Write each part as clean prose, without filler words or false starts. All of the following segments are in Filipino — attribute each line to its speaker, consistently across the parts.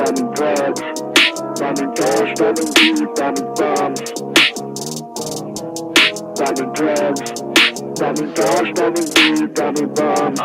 Speaker 1: daming drugs, daming cash, daming weed, daming bombs. Daming drugs, daming cash, daming weed, daming bombs.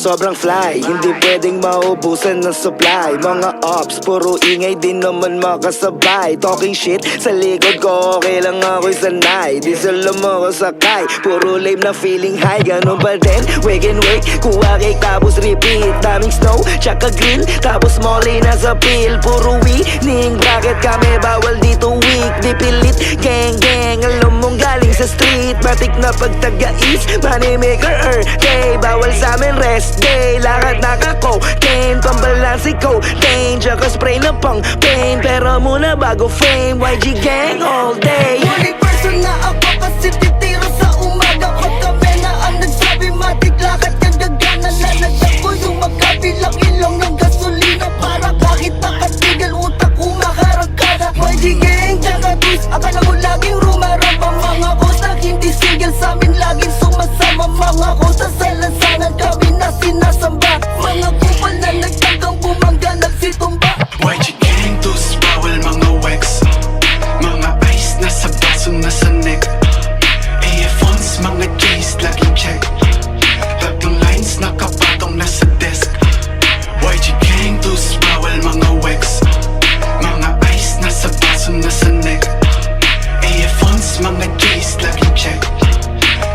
Speaker 2: Sobrang fly, hindi pwedeng maubusan ng supply. Mga ops, puro ingay, di naman makasabay. Talking shit, sa likod ko okay lang ako'y sanay. Di sila makasakay, puro lame na feeling high. Ganun pa din, wake and wake, kuha cake tapos repeat. Daming snow, tsaka grill, tapos molly na sa pill. Puro winning, bracket kami, bawal dito weak. Di pilit, gang gang, alam mong galing sa street. Matik na pagtaga-east, money maker, day. Bawal sa amin rest day, lakad naka-cocaine, pambalansi cocaine, tsaka spray na pang pain. Pero muna bago fame, YG gang all day.
Speaker 3: Morning person na ako kasi titira sa umaga. Pag kami na ang nagsabi matik lakad kang gagana. Lalagyan ko yung magkabilang ilong ng gasolina para kahit nakatigil utak umakaragkada. YG gang, tsaka twist, akala mo laging rumarap ang mga kusang hindi sigil sa amin, laging sumasama mga kusa sa lansangan kami na sinasamba. Mga kupal na nagtanggang bumangga nagsitumba.
Speaker 4: YG gang, tus, bawal mga wax. Mga ice nasa baso nasa neck. AF1s, mga J's, laging check. Tatlong lines nakapatong nasa desk. YG gang, tus, bawal mga wax. Mga ice nasa baso nasa neck. AF1s, mga J's, laging check.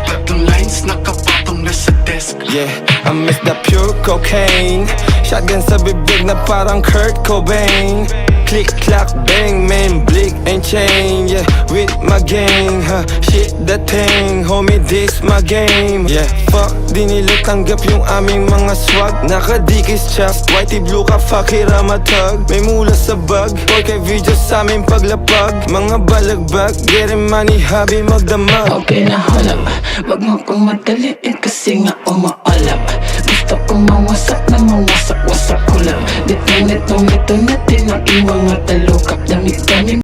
Speaker 4: Tatlong lines nakapatong nasa desk.
Speaker 5: Yeah, I miss the pure cocaine. Shotgun sa bibig na parang Kurt Cobain. Click, clack, bang, man, blick and chain. Yeah, with my gang, huh, shit that thing. Homie, this my game. Yeah, fuck, di nila tanggap yung aming mga swag. Nakadikis chak, whitey blue ka, fuck it, I'm a thug. May mula sa bag, okay, video sa aming paglapag. Mga balagbag, getting money, hobby, magdamag.
Speaker 6: Okay na halap, wag mo kong madaliin kasi nga umaalap. Gusto kong mawasak na mawasak-wasak ko lang. Dito na din ang iyong mga talukap. Dami-dami